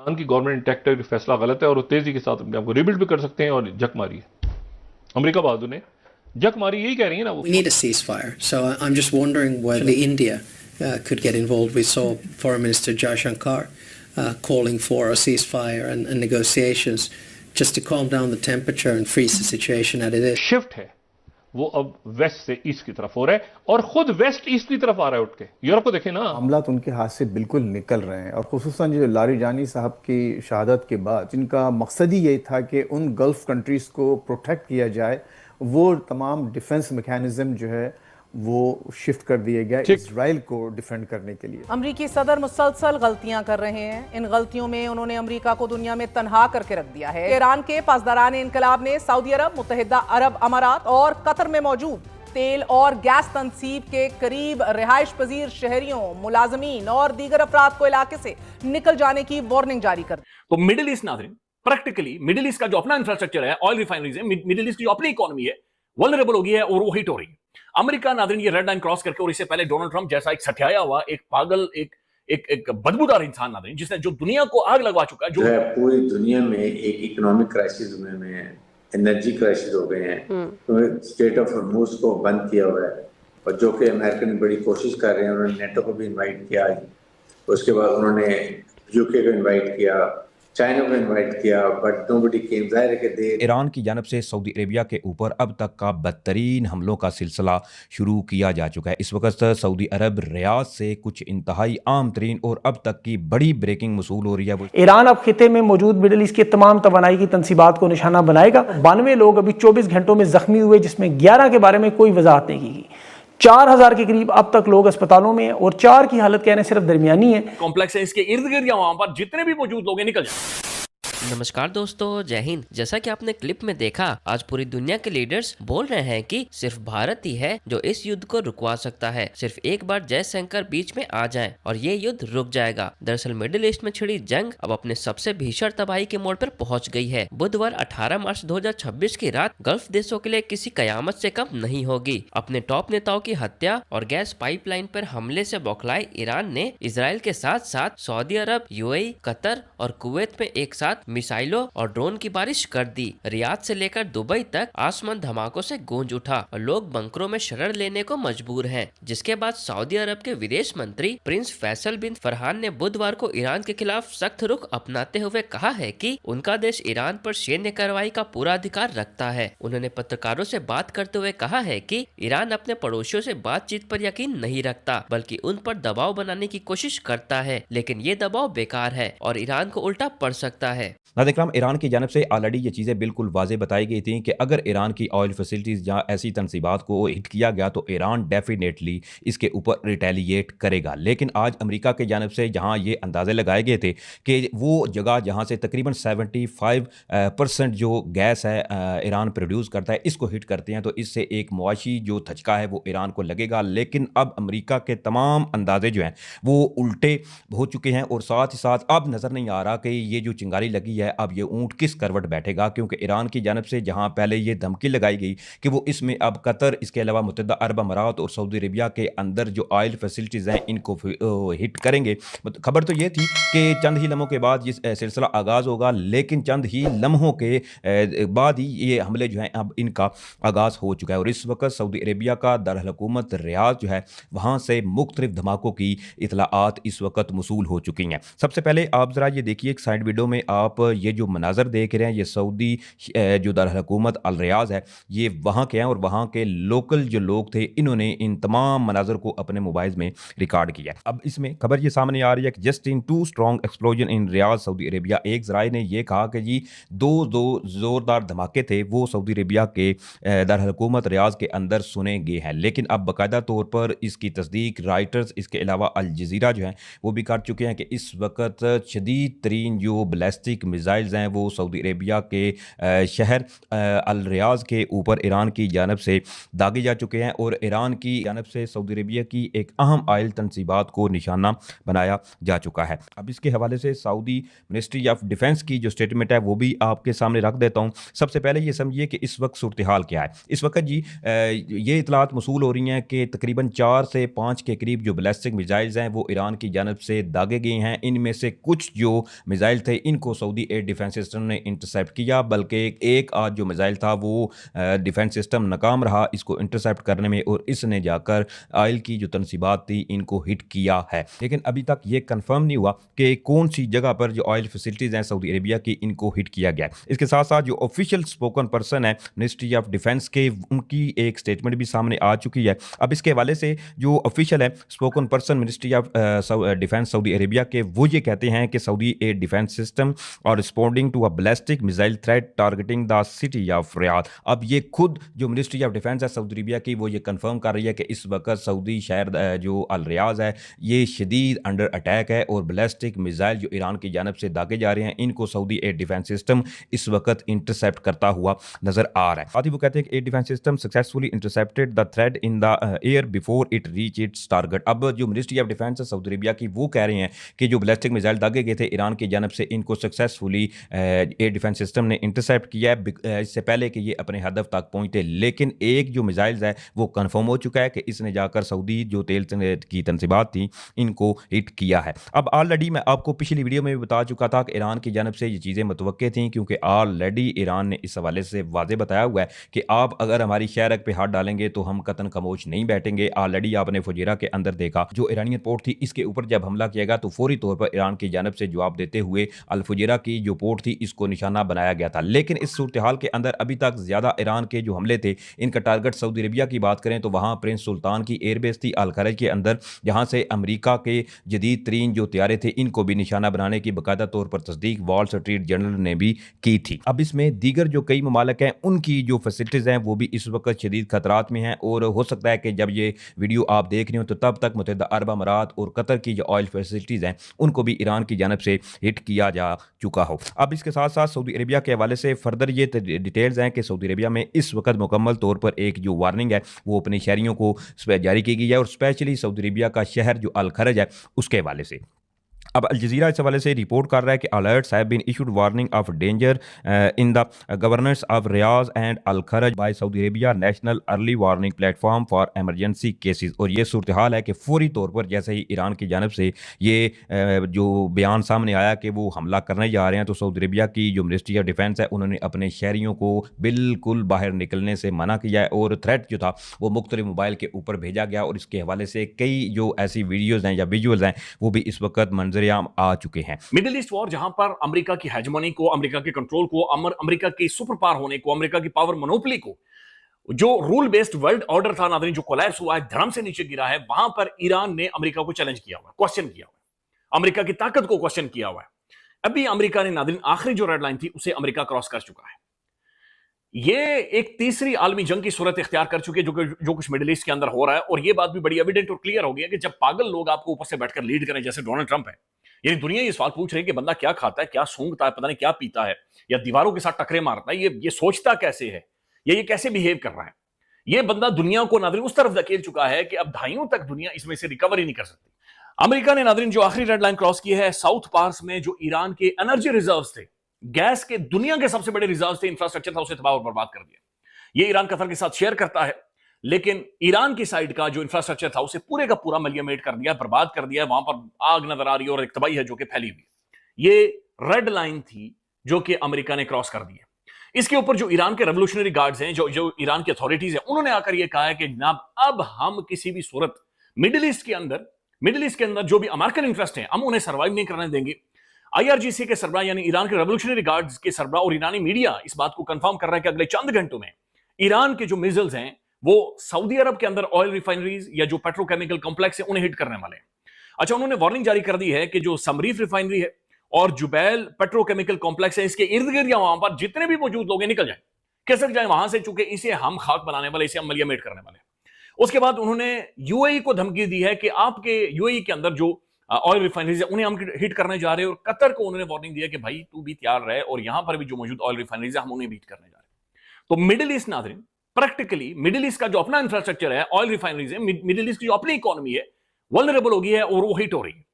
Iran की government intact है, फैसला गलत है और वो तेजी के साथ अपने आपको रिबिल्ड भी कर सकते हैं और जक मारी है अमेरिका बहादुर ने जक मारी, यही कह रही है ना वो। We need a ceasefire. So I'm just wondering whether India could get involved. We saw Foreign Minister Jaishankar calling for a ceasefire and negotiations just to calm down the temperature and freeze the situation as it is. Shift है वो अब waste से east की तरफ हो रहा है और खुद वेस्ट ईस्ट की तरफ आ रहा है उठ के। यूरोप को देखे ना, मामला तो उनके हाथ से बिल्कुल निकल रहे हैं और खुसूसन जो लारिजानी साहब की शहादत के बाद जिनका मकसद ही यही था कि उन गल्फ कंट्रीज को प्रोटेक्ट किया जाए, वो तमाम डिफेंस मैकेनिज्म जो है वो शिफ्ट कर दिए गए इजराइल को डिफेंड करने के लिए। अमरीकी सदर मुसलसल गलतियां कर रहे हैं। इन गलतियों में उन्होंने अमरीका को दुनिया में तनहा करके रख दिया है। ईरान के पासदारान इनकलाब ने सऊदी अरब, मुत्तहिदा अरब अमारात और कतर में मौजूद तेल और गैस तंसीब के करीब रिहाइश पजीर शहरियों, मुलाजमीन और दीगर अफराद को इलाके से निकल जाने की वार्निंग जारी कर। तो मिडिल ईस्ट नाज़रीन, प्रैक्टिकली मिडिल ईस्ट का जो अपना इंफ्रास्ट्रक्चर है, ऑयल रिफाइनरीज है, मिडिल ईस्ट की जो अपनी इकोनॉमी है, वल्नरेबल हो गई है और वो हिट हो रही है। अमेरिका नाज़रीन ये रेड लाइन क्रॉस करके, और इससे पहले डोनाल्ड ट्रंप जैसा एक सठियाया हुआ, एक पागल, एक बदबूदार इंसान नाज़रीन, जिसने जो दुनिया को आग लगवा चुका है, जो है पूरी दुनिया में एक इकोनॉमिक क्राइसिस में है, एनर्जी क्राइसिस हो गए हैं, तो स्टेट ऑफ हॉर्मुज को बंद किया हुआ है और जो कि अमेरिकन बड़ी कोशिश कर रहे हैं। उन्होंने नेटो को भी इनवाइट किया, उसके बाद उन्होंने यूके को इनवाइट किया, चाइना को इनवाइट किया, बट नोबडी केम। जाहिर है कि दे ईरान की जानब से सऊदी अरेबिया के ऊपर अब तक का बदतरीन हमलों का सिलसिला शुरू किया जा चुका है। इस वक्त सऊदी अरब रियाद से कुछ इंतहाई आम तरीन और अब तक की बड़ी ब्रेकिंग मसूल हो रही है। ईरान अब खिते में मौजूद मिडल ईस्ट के तमाम तवानाई की तनसीबात को निशाना बनाएगा। 92 लोग अभी 24 घंटों में जख्मी हुए, जिसमें 11 के बारे में कोई वजाहत नहीं की गई। 4000 के करीब अब तक लोग अस्पतालों में और 4 की हालत कहने सिर्फ दरमियानी है। कॉम्प्लेक्स है, इसके इर्द गिर्द या वहां पर जितने भी मौजूद लोग हैं निकल जाए। नमस्कार दोस्तों, जय हिंद। जैसा कि आपने क्लिप में देखा, आज पूरी दुनिया के लीडर्स बोल रहे हैं कि सिर्फ भारत ही है जो इस युद्ध को रुकवा सकता है। सिर्फ एक बार जयशंकर बीच में आ जाएं और ये युद्ध रुक जाएगा। दरअसल मिडिल ईस्ट में छिड़ी जंग अब अपने सबसे भीषण तबाही के मोड़ पर पहुंच गई है। बुधवार 18 मार्च 2026 की रात गल्फ देशों के लिए किसी कयामत से कम नहीं होगी। अपने टॉप नेताओं की हत्या और गैस पाइपलाइन पर हमले से बौखलाए ईरान ने इसराइल के साथ साथ सऊदी अरब, यूएई, कतर और कुवैत में एक साथ मिसाइलों और ड्रोन की बारिश कर दी। रियाद से लेकर दुबई तक आसमान धमाकों से गूंज उठा और लोग बंकरों में शरण लेने को मजबूर हैं। जिसके बाद सऊदी अरब के विदेश मंत्री प्रिंस फैसल बिन फरहान ने बुधवार को ईरान के खिलाफ सख्त रुख अपनाते हुए कहा है कि उनका देश ईरान पर सैन्य कार्रवाई का पूरा अधिकार रखता है। उन्होंने पत्रकारों से बात करते हुए कहा है कि ईरान अपने पड़ोसियों से बातचीत पर यकीन नहीं रखता, बल्कि उन पर दबाव बनाने की कोशिश करता है, लेकिन ये दबाव बेकार है और ईरान को उल्टा पड़ सकता है। नाज़रीन, ईरान की जानब से ऑलरेडी ये चीज़ें बिल्कुल वाज़े बताई गई थी कि अगर ईरान की ऑयल फैसिलिटीज़ या ऐसी तनसीबात को हिट किया गया तो ईरान डेफिनेटली इसके ऊपर रिटेलिएट करेगा। लेकिन आज अमेरिका की जानब से जहाँ ये अंदाजे लगाए गए थे कि वो जगह जहाँ से तकरीबन 75% जो गैस है ईरान प्रोड्यूस करता है, इसको हिट करते हैं, तो इससे एक मुआशी जो धचका है वो ईरान को लगेगा। लेकिन अब अमेरिका के तमाम अंदाजे जो हैं वो उल्टे हो चुके हैं और साथ ही साथ अब नज़र नहीं आ रहा कि ये जो चिंगारी लगी है अब ये ऊंट किस करवट बैठेगा, क्योंकि ईरान की जानब से जहां पहले ये धमकी लगाई गई कि वो इसमें अब कतर, इसके अलावा मुत्तहिदा अरब अमारात और सऊदी अरेबिया के अंदर जो ऑयल फैसिलिटीज़ हैं इनको हिट करेंगे। खबर तो ये थी कि चंद ही लम्हों के बाद ये सिलसिला आगाज़ होगा, लेकिन चंद ही लम्हों के बाद ही ये हमले जो हैं अब इनका आगाज़ हो चुका है और इस वक्त सऊदी अरेबिया का दारुल-हुकूमत रियाद जो है वहाँ से मुख्तलिफ धमाकों की इतलाआत इस वक्त मसूल हो चुकी हैं। सबसे पहले आप ज़रा ये देखिए, एक साइड वीडियो में आप ये जो मनाजर देख रहे हैं, ये सऊदी जो दारुल-हुकूमत अल रियाद है, ये वहाँ के हैं और वहाँ के लोकल जो लोग थे इन्होंने इन तमाम मनाजर को अपने मोबाइल में रिकॉर्ड किया। अब इसमें खबर ये सामने आ रही है कि just in 2 strong explosion in Riyadh Saudi Arabia. एक ज़राए ने ये कहा कि जी दो ज़ोरदार धमाके थे वो सऊदी अरेबिया के दारुल-हुकूमत रियाद के अंदर सुने गए हैं, लेकिन अब बाकायदा तौर पर इसकी तस्दीक राइटर्स, इसके अलावा अल जज़ीरा जो है वो भी कर चुके हैं कि इस वक्त शदीद तरीन जो बैलिस्टिक मिसाइल्स हैं वो सऊदी अरेबिया के शहर अल रियाज के ऊपर ईरान की जानब से दागे जा चुके हैं और ईरान की जानब से सऊदी अरेबिया की एक अहम आयल तनसीबात को निशाना बनाया जा चुका है। अब इसके हवाले से सऊदी मिनिस्ट्री ऑफ डिफेंस की जो स्टेटमेंट है वो भी आपके सामने रख देता हूँ। सबसे पहले ये समझिए कि इस वक्त सूरत हाल क्या है। इस वक्त जी ये इतलात मसूल हो रही हैं कि तकरीबन 4 से 5 के करीब जो बैलिस्टिक मिसाइल्स हैं वो ईरान की जानब से दागे गए हैं। इनमें से कुछ जो मिसाइल थे इनको सऊदी एयर डिफेंस सिस्टम ने इंटरसेप्ट किया, बल्कि एक आज जो मिसाइल था वो डिफेंस सिस्टम नाकाम रहा इसको इंटरसेप्ट करने में और इसने जाकर आयल की जो तनसीबात थी इनको हिट किया है। लेकिन अभी तक ये कंफर्म नहीं हुआ कि कौन सी जगह पर जो ऑयल फैसिलिटीज़ हैं सऊदी अरेबिया की इनको हिट किया गया है। इसके साथ साथ जो ऑफिशियल स्पोकन पर्सन है मिनिस्ट्री ऑफ डिफेंस के, उनकी एक स्टेटमेंट भी सामने आ चुकी है। अब इसके हवाले से जो ऑफिशियल है spoken person ministry of defence Saudi Arabia के, वो ये कहते हैं कि सऊदी एयर डिफेंस सिस्टम और responding to a ballistic missile threat targeting the city of Riyadh. अब ये खुद जो मिनिस्ट्री ऑफ डिफेंस है सऊदी अरेबिया की वो ये कंफर्म कर रही है कि इस वक्त सऊदी शहर जो अल रियाज है ये शदीद अंडर अटैक है और बैलिस्टिक मिसाइल जो ईरान की जानब से दागे जा रहे हैं इनको सऊदी एयर डिफेंस सिस्टम इस वक्त इंटरसेप्ट करता हुआ नजर आ रहा है। साथ ही वो कहते हैं कि air defence system successfully intercepted the threat in the air before it reach its target. अब जो मिनिस्ट्री ऑफ डिफेंस है सऊदी अरेबिया की वो कह रहे हैं कि जो बैलिस्टिक मिसाइल दागे गए थे ईरान की जानब से इनको सक्सेसफुली एयर डिफेंस सिस्टम ने इंटरसेप्ट किया है इससे पहले कि ये अपने हदफ तक पहुंचते। लेकिन एक जो मिसाइल है वो कन्फर्म हो चुका है कि इसने जाकर सऊदी जो तेल की तनसीबात थी इनको हिट किया है। अब ऑलरेडी मैं आपको पिछली वीडियो में भी बता चुका था कि ईरान की जानब से ये चीज़ें मुतवक्के थी, क्योंकि ऑलरेडी ईरान ने इस हवाले से वाज़े बताया हुआ है कि आप अगर हमारी शहरक पे हाथ डालेंगे तो हम कतन खामोश नहीं बैठेंगे। ऑलरेडी आपने फुजेरा के अंदर देखा जो ईरानियन पोर्ट थी इसके ऊपर जब हमला किया गया तो फौरी तौर पर ईरान की जानब से जवाब देते हुए अल फुजेरा की जो पोर्ट थी इसको निशाना बनाया गया था। लेकिन इस सूरत हाल के अंदर अभी तक ज़्यादा ईरान के जो हमले थे इनका टारगेट सऊदी अरेबिया की बात करें तो वहाँ प्रिंस सुल्तान की एयरबेस थी अल खरज के अंदर, जहाँ से अमेरिका के जदीद तरीन जो तैयारे थे इनको भी निशाना बनाने की बाकायदा तौर पर तस्दीक वॉल स्ट्रीट जर्नल ने भी की थी। अब इसमें दीगर जो कई ममालिक हैं उनकी जो फैसिलिटीज़ हैं वो भी इस वक्त शदीद खतरात में हैं और हो सकता है कि जब ये वीडियो आप देख रहे हो तो तब तक मुत्तहिदा अरब अमारात और कतर की जो ऑयल फैसिलिटीज़ हैं उनको भी ईरान की जानब से हिट किया जा चुका हो। अब इसके साथ साथ सऊदी अरेबिया के हवाले से फर्दर ये डिटेल्स हैं कि सऊदी अरेबिया में इस वक्त मुकम्मल तौर पर एक जो वार्निंग है वो अपने शहरियों को जारी की गई है और स्पेशली सऊदी अरेबिया का शहर जो अल खरज है उसके हवाले से। अब अल जज़ीरा इस हवाले से रिपोर्ट कर रहा है कि alerts have been issued warning of danger in the governance of Riyadh and Al Kharj by Saudi Arabia national early warning platform for emergency cases. और ये सूरत हाल है कि फौरी तौर पर जैसे ही ईरान की जानब से ये जो बयान सामने आया कि वो हमला करने जा रहे हैं तो सऊदी अरेबिया की जो मिनिस्ट्री ऑफ डिफेंस है उन्होंने अपने शहरियों को बिल्कुल बाहर निकलने से मना किया है और थ्रेट जो था वो मुख्तलिफ मोबाइल के ऊपर भेजा गया और इसके हवाले से कई जो ऐसी वीडियोज़ हैं या विजुअल्स हैं वो भी इस वक्त मंजर आ चुके हैं। मिडिल ईस्ट वॉर जहां पर अमेरिका की हेजमनी को, अमेरिका के कंट्रोल को, अमेरिका की सुपर पावर होने को, अमेरिका की पावर मोनोपोली को, जो रूल बेस्ड वर्ल्ड ऑर्डर था नादरीन जो कोलैप्स हुआ है, धर्म से नीचे गिरा है, वहां पर ईरान ने अमेरिका को चैलेंज किया हुआ, क्वेश्चन किया हुआ, अमेरिका की ताकत को क्वेश्चन किया हुआ है। अभी अमेरिका ने नादरीन आखिरी जो रेड लाइन थी उसे अमेरिका क्रॉस कर चुका है। ये एक तीसरी आलमी जंग की सूरत इख्तियार कर चुकी है जो कुछ मिडिल ईस्ट के अंदर हो रहा है। और ये बात भी बड़ी एविडेंट और क्लियर हो गई है कि जब पागल लोग आपको ऊपर से बैठकर लीड करें जैसे डोनाल्ड ट्रंप है, यानी दुनिया ये सवाल पूछ रही है कि बंदा क्या खाता है, क्या सूंघता है, पता नहीं क्या पीता है, या दीवारों के साथ टकरे मारता है, ये सोचता कैसे है, या ये कैसे बिहेव कर रहा है। ये बंदा दुनिया को नादरीन उस तरफ धकेल चुका है कि अब दहाइयों तक दुनिया इसमें से रिकवरी नहीं कर सकती। अमेरिका ने नादरीन जो आखिरी रेड लाइन क्रॉस की है, साउथ पार्स में जो ईरान के एनर्जी रिजर्व्स थे, गैस के दुनिया के सबसे बड़े रिजर्व्स थे, इंफ्रास्ट्रक्चर था, उसे तबाह और बर्बाद कर दिया। ये ईरान कतर के साथ शेयर करता है, लेकिन ईरान की साइड का जो इंफ्रास्ट्रक्चर था उसे पूरे का पूरा मलियामेट कर दिया, बर्बाद कर दिया। वहां पर आग नजर आ रही है और एक तबाही है जो कि फैली हुई है। ये रेड लाइन थी जो कि अमेरिका ने क्रॉस कर दी है। इसके ऊपर जो ईरान के रेवोल्यूशनरी गार्ड्स हैं, जो ईरान की अथॉरिटीज हैं, उन्होंने आकर यह कहा है कि जनाब अब हम किसी भी सूरत मिडिल ईस्ट के अंदर जो भी अमेरिकन इंटरेस्ट हैं हम उन्हें सर्वाइव नहीं करने देंगे। IRGC के सरबराह यानी ईरान के रेवोल्यूशनरी गार्ड्स के सरबराह और ईरानी मीडिया इस बात को कंफर्म कर रहा है कि अगले चंद घंटों में ईरान के जो मिसाइल्स हैं वो सऊदी अरब के अंदर ऑयल रिफाइनरीज या जो पेट्रोकेमिकल कॉम्प्लेक्स है उन्हें हिट करने वाले हैं। अच्छा, उन्होंने वार्निंग जारी कर दी है कि जो समरीफ रिफाइनरी है और जुबैल पेट्रोकेमिकल कॉम्प्लेक्स है, इसके इर्द गिर्द या वहां पर जितने भी मौजूद लोग निकल जाए, खिसक जाए वहां से, चूंकि इसे हम खाक बनाने वाले, इसे हम मलियामेट करने वाले। उसके बाद उन्होंने UAE को धमकी दी है कि आपके UAE के अंदर जो ऑयल रिफाइनरीज उन्हें हम हिट करने जा रहे हैं, और कतर को उन्होंने वार्निंग दिया कि भाई तू भी तैयार रहे, और यहां पर भी जो मौजूद ऑयल रिफाइनरीज है हम उन्हें भी हिट करने जा रहे हैं। तो मिडिल ईस्ट नाज़रीन, प्रैक्टिकली मिडिल ईस्ट का जो अपना इंफ्रास्ट्रक्चर है, ऑयल रिफाइनरीज है, मिडिल ईस्ट की जो अपनी इकोनॉमी है, वल्नरेबल हो गई है और वो हिट हो रही है।